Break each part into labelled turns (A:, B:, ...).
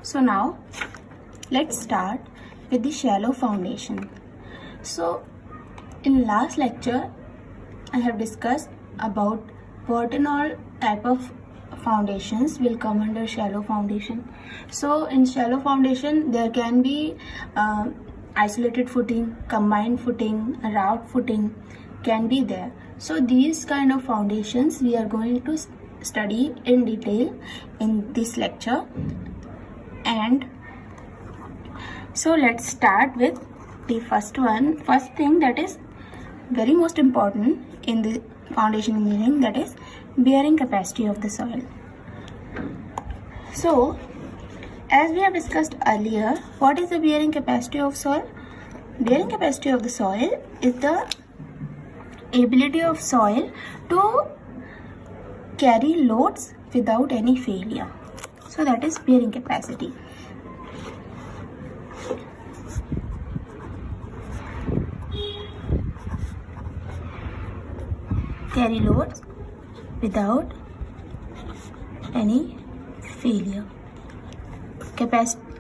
A: So now let's start with the shallow foundation. So in last lecture I have discussed about what and all type of foundations will come under shallow foundation. So in shallow foundation there can be isolated footing, combined footing, raft footing can be there. So these kind of foundations we are going to study in detail in this lecture. And so let's start with the first thing that is very most important in the foundation engineering, that is bearing capacity of the soil. So as we have discussed earlier, what is the bearing capacity of soil? Bearing capacity of the soil is the ability of soil to carry loads without any failure. So that is bearing capacity. Carry loads without any failure.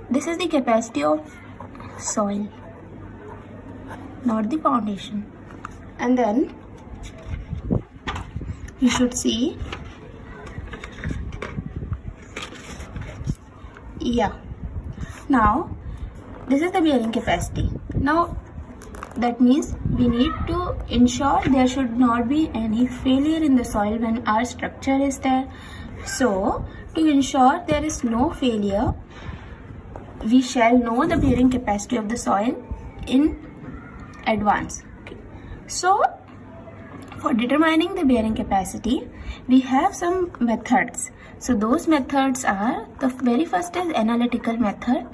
A: This is the capacity of soil, not the foundation. And then you should see, now this is the bearing capacity. Now that means we need to ensure there should not be any failure in the soil when our structure is there. So to ensure there is no failure, we shall know the bearing capacity of the soil in advance. Okay. So for determining the bearing capacity, we have some methods. So those methods are, the very first is analytical method.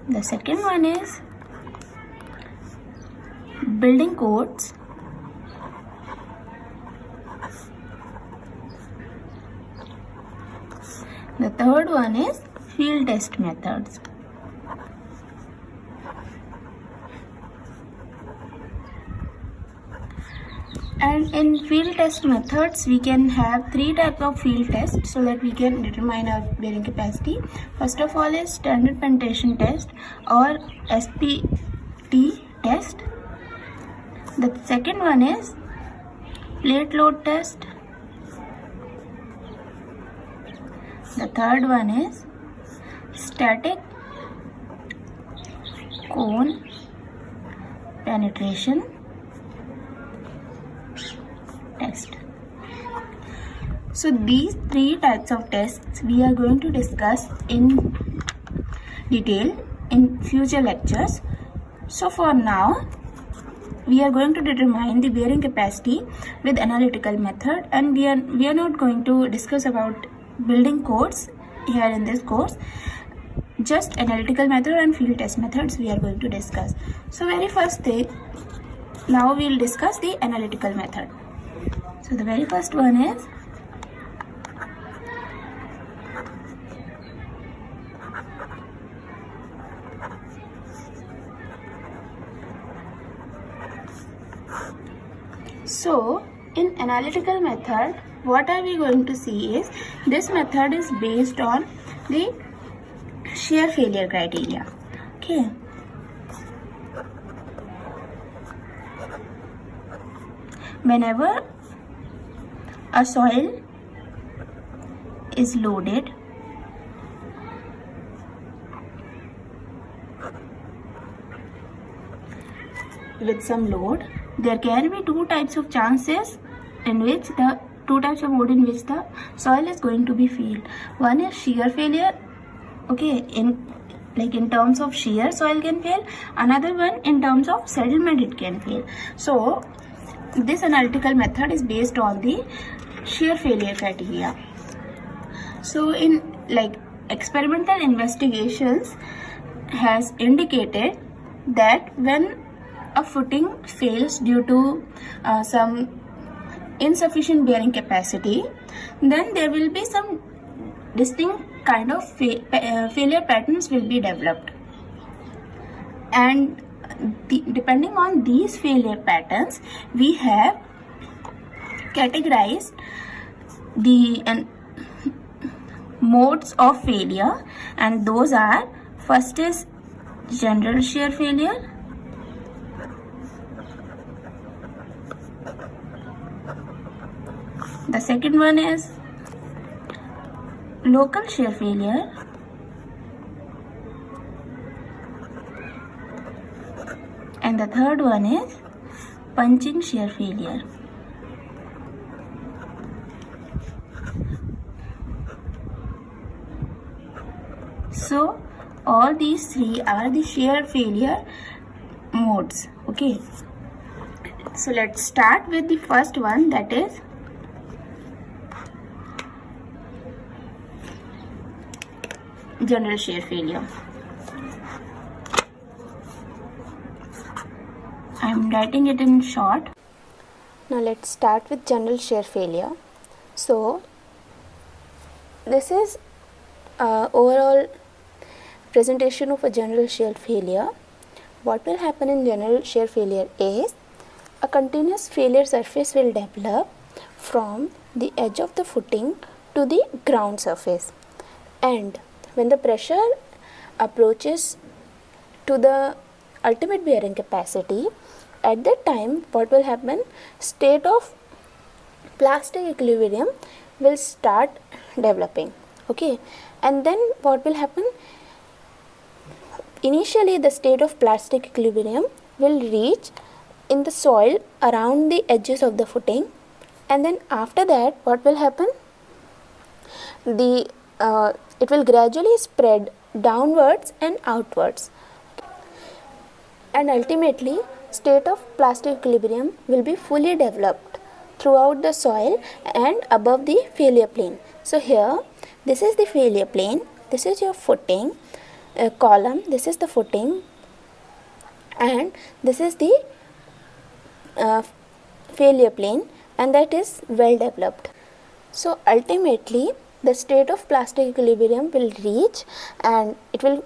A: The second one is building codes. The third one is field test methods. And in field test methods, we can have three types of field tests so that we can determine our bearing capacity. First of all is standard penetration test or SPT test. The second one is plate load test. The third one is static cone penetration test. So these three types of tests we are going to discuss in detail in future lectures. So for now we are going to determine the bearing capacity with analytical method, and we are not going to discuss about building codes here in this course. Just analytical method and field test methods we are going to discuss. So very first thing, now we will discuss the analytical method. So the very first one is in analytical method, what are we going to see is this method is based on the shear failure criteria. Okay. Whenever a soil is loaded with some load, there can be two types of chances in which the soil is going to be failed. One is shear failure. Okay, in terms of shear soil can fail. Another one in terms of settlement it can fail. So this analytical method is based on the shear failure criteria. So in experimental investigations has indicated that when a footing fails due to some insufficient bearing capacity, then there will be some distinct kind of failure patterns will be developed, and depending on these failure patterns we have categorized the modes of failure, and those are, first is general shear failure, the second one is local shear failure, and the third one is punching shear failure. So all these three are the shear failure modes. Okay, so let's start with the first one, that is general shear failure. I am writing it in short. Now let's start with general shear failure. So this is overall presentation of a general shear failure. What will happen in general shear failure is a continuous failure surface will develop from the edge of the footing to the ground surface, and when the pressure approaches to the ultimate bearing capacity, at that time what will happen, state of plastic equilibrium will start developing. Okay, and then what will happen, initially the state of plastic equilibrium will reach in the soil around the edges of the footing, and then after that what will happen, the it will gradually spread downwards and outwards, and ultimately state of plastic equilibrium will be fully developed throughout the soil and above the failure plane. So here this is the failure plane, this is your footing column, this is the footing, and this is the failure plane, and that is well developed. So ultimately the state of plastic equilibrium will reach and it will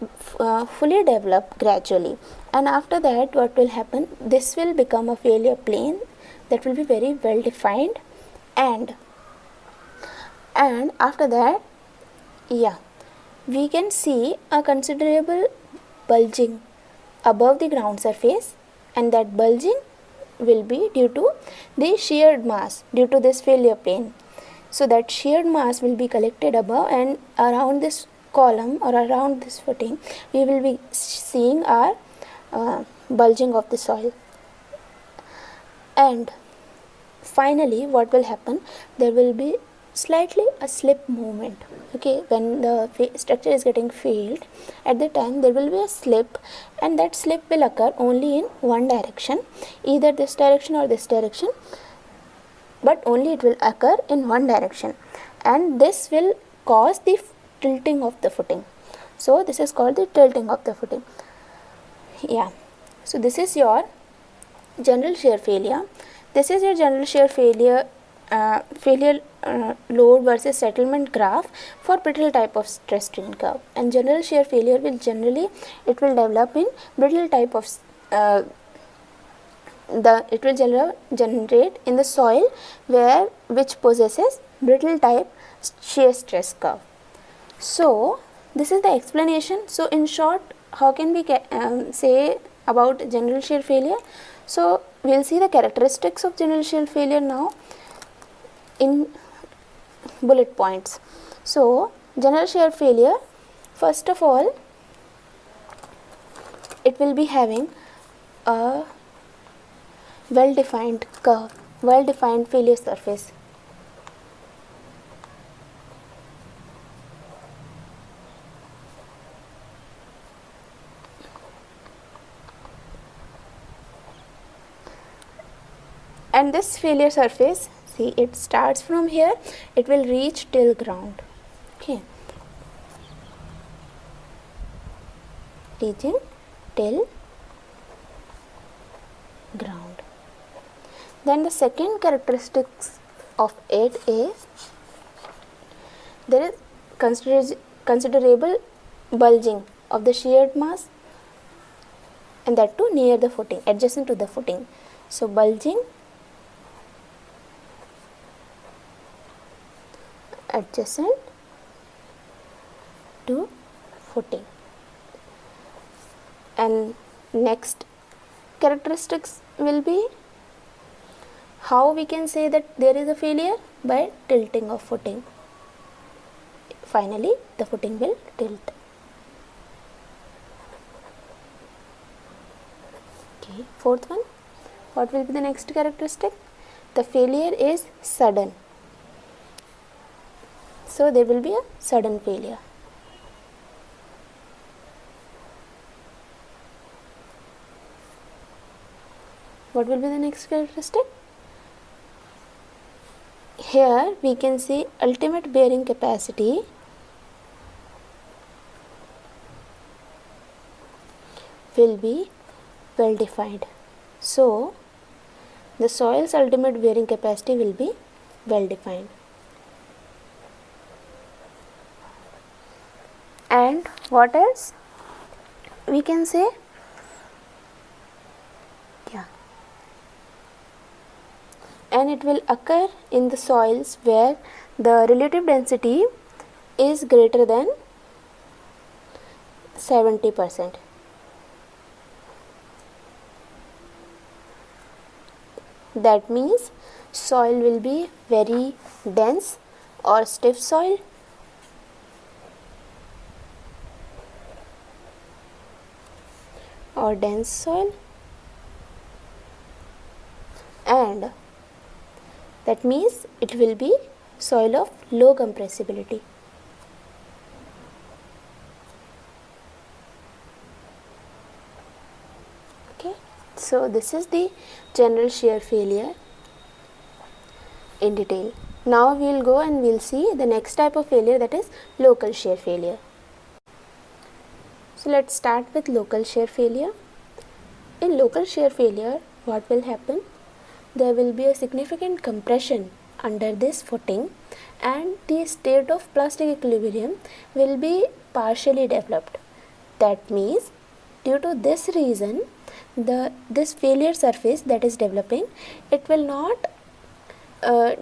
A: fully develop gradually, and after that what will happen, this will become a failure plane that will be very well defined, and after that, yeah, we can see a considerable bulging above the ground surface, and that bulging will be due to the sheared mass due to this failure plane. So that sheared mass will be collected above, and around this column or around this footing we will be seeing our bulging of the soil. And finally what will happen, there will be slightly a slip movement. Okay, when the structure is getting failed, at the time there will be a slip, and that slip will occur only in one direction, either this direction or this direction, but only it will occur in one direction, and this will cause the tilting of the footing. So this is called the tilting of the footing. Yeah, so this is your general shear failure. This is your general shear failure load versus settlement graph for brittle type of stress strain curve. And general shear failure will generally, it will develop in brittle type of it will generate in the soil which possesses brittle type shear stress curve. So this is the explanation. So in short, how can we say about general shear failure? So we will see the characteristics of general shear failure now in bullet points. So general shear failure, first of all, it will be having a well defined curve, well defined failure surface. And this failure surface, see, it starts from here, it will reach till ground. Okay, reaching till ground. Then the second characteristics of it is there is considerable bulging of the sheared mass, and that too near the footing, adjacent to the footing. So bulging adjacent to footing. And next characteristics will be how we can say that there is a failure by tilting of footing. Finally, the footing will tilt. Okay, fourth one, what will be the next characteristic? The failure is sudden. So there will be a sudden failure. What will be the next characteristic? Here we can see ultimate bearing capacity will be well defined. So the soil's ultimate bearing capacity will be well defined. And what else we can say? Yeah. And it will occur in the soils where the relative density is greater than 70%. That means soil will be very dense or stiff soil, or dense soil, and that means it will be soil of low compressibility. Okay, so this is the general shear failure in detail. Now we will go and we will see the next type of failure, that is local shear failure. So let's start with local shear failure. In local shear failure, what will happen? There will be a significant compression under this footing and the state of plastic equilibrium will be partially developed. That means due to this reason, this failure surface that is developing, it will not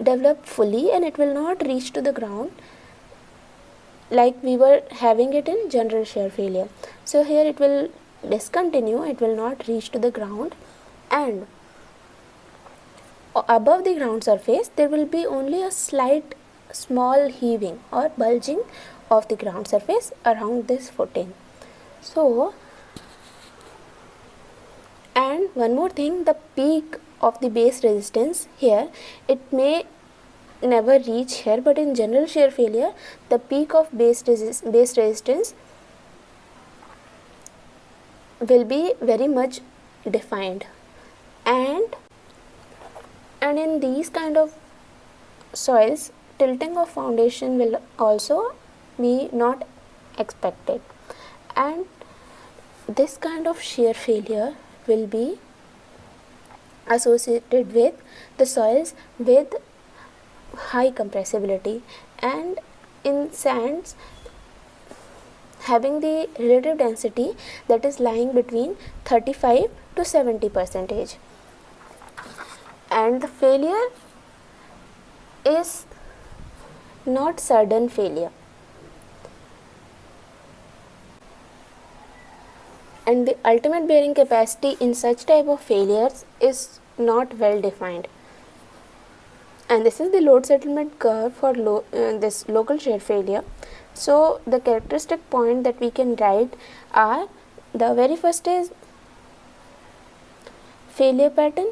A: develop fully and it will not reach to the ground like we were having it in general shear failure. So here it will discontinue, it will not reach to the ground, and above the ground surface there will be only a slight small heaving or bulging of the ground surface around this footing. So, and one more thing, the peak of the base resistance here, it may never reach here, but in general shear failure the peak of base resistance will be very much defined, and in these kind of soils tilting of foundation will also be not expected, and this kind of shear failure will be associated with the soils with high compressibility, and in sands having the relative density that is lying between 35 to 70%. And the failure is not sudden failure, and the ultimate bearing capacity in such type of failures is not well defined. And this is the load settlement curve for this local shear failure. So the characteristic point that we can write are, the very first is failure pattern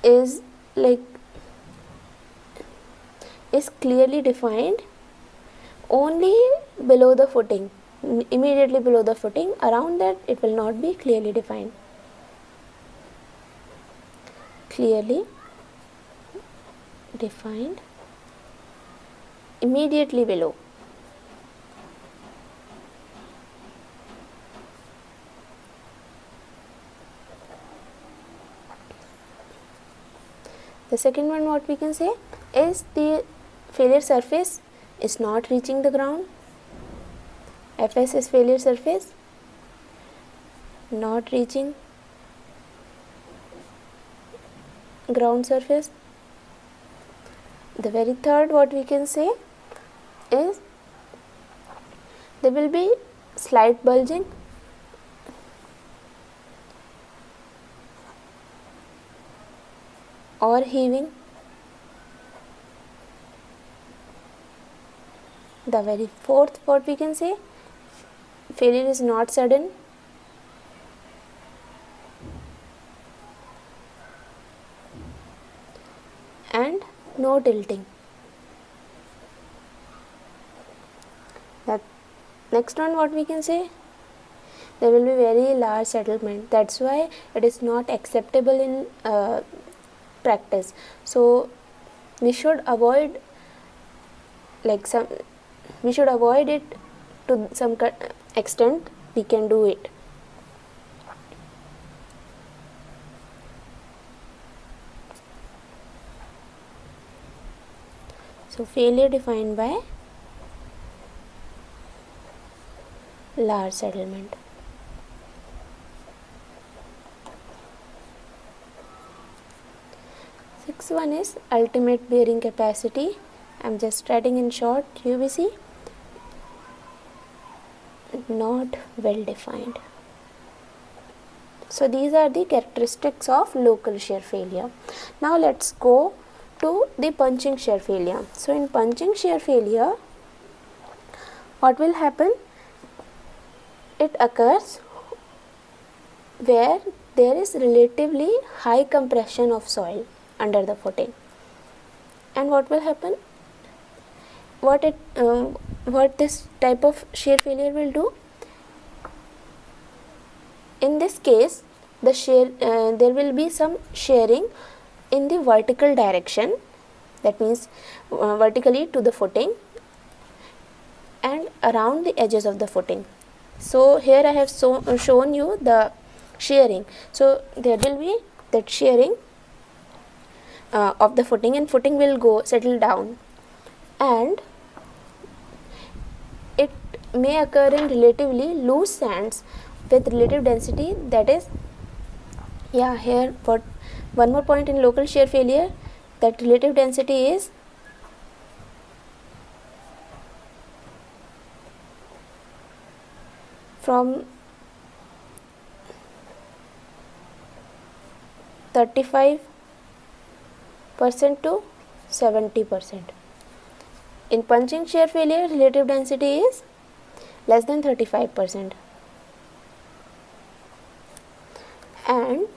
A: is clearly defined only below the footing, immediately below the footing. Around that it will not be clearly defined. Clearly defined immediately below. The second one, what we can say is, the failure surface is not reaching the ground. FS is failure surface not reaching ground surface. The very third what we can say is there will be slight bulging or heaving. The very fourth what we can say, failure is not sudden. And no tilting. The next one what we can say, there will be very large settlement. That's why it is not acceptable in practice. So we should avoid it to some extent. We can do it. So failure defined by large settlement. Sixth one is ultimate bearing capacity. I'm just writing in short, UBC, not well defined. So these are the characteristics of local shear failure. Now let's go to the punching shear failure. So in punching shear failure, what will happen? It occurs where there is relatively high compression of soil under the footing. And what will happen? What this type of shear failure will do? In this case, the shear there will be some shearing in the vertical direction, that means vertically to the footing and around the edges of the footing. So here I have shown you the shearing. So there will be that shearing of the footing, and footing will settle down, and it may occur in relatively loose sands with relative density, that is, here what one more point in local shear failure, that relative density is from 35% to 70%. In punching shear failure, relative density is less than 35%. And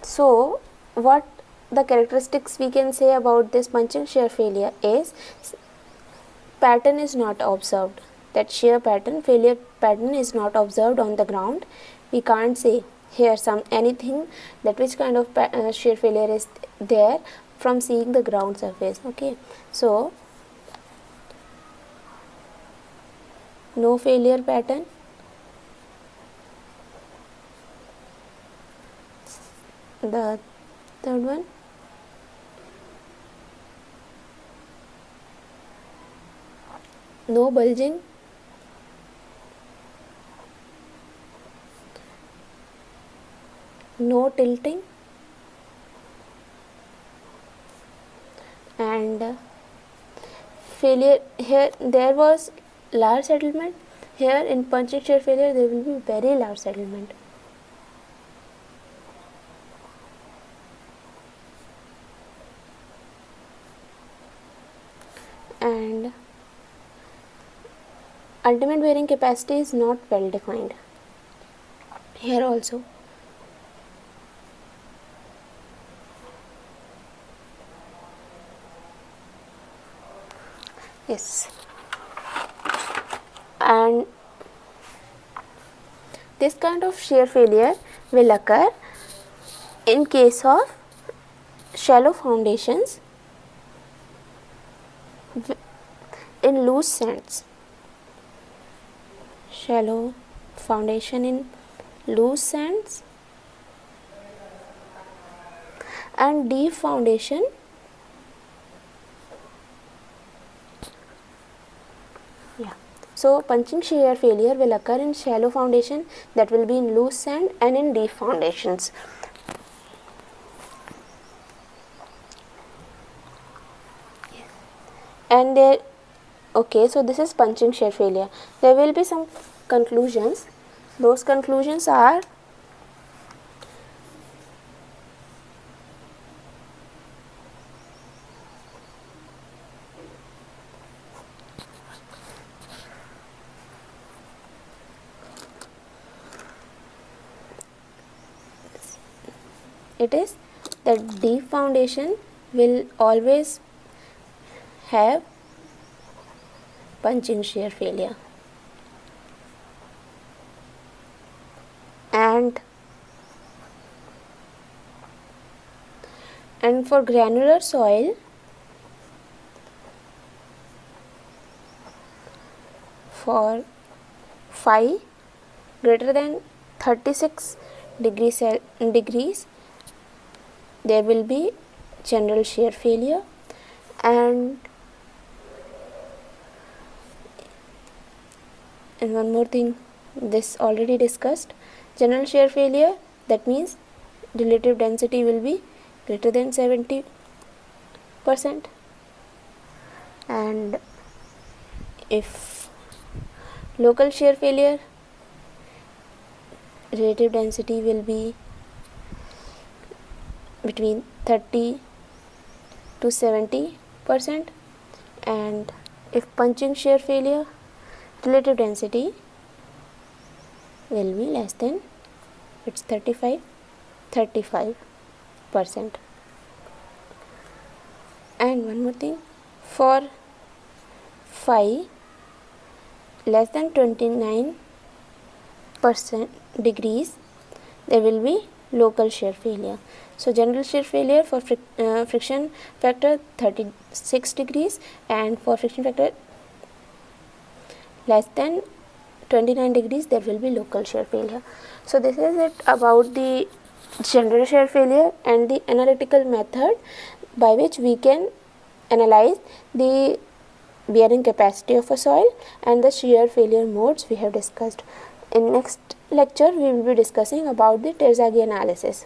A: so what the characteristics we can say about this punching shear failure is, pattern is not observed. That shear pattern, failure pattern is not observed on the ground. We can't say here anything that which kind of shear failure is there from seeing the ground surface. Okay, so no failure pattern. The third one, no bulging, no tilting, and failure here there was large settlement. Here in punching shear failure there will be very large settlement. And ultimate bearing capacity is not well defined here also. Yes, and this kind of shear failure will occur in case of shallow foundations in loose sands. Shallow foundation in loose sands and deep foundation So punching shear failure will occur in shallow foundation, that will be in loose sand, and in deep foundations. And there, okay, so this is punching shear failure. There will be some conclusions. Those conclusions are: it is that deep foundation will always have punching shear failure, and for granular soil, for phi greater than 36 degrees, there will be general shear failure. And one more thing, this already discussed, general shear failure, that means relative density will be greater than 70%. And if local shear failure, relative density will be between 30 to 70%. And if punching shear failure, relative density will be less than, it's 35%. And one more thing, for phi less than 29% degrees, there will be local shear failure. So general shear failure for friction factor 36 degrees, and for friction factor less than 29 degrees, there will be local shear failure. So this is it about the general shear failure and the analytical method by which we can analyze the bearing capacity of a soil and the shear failure modes we have discussed. In next lecture, we will be discussing about the Terzaghi analysis.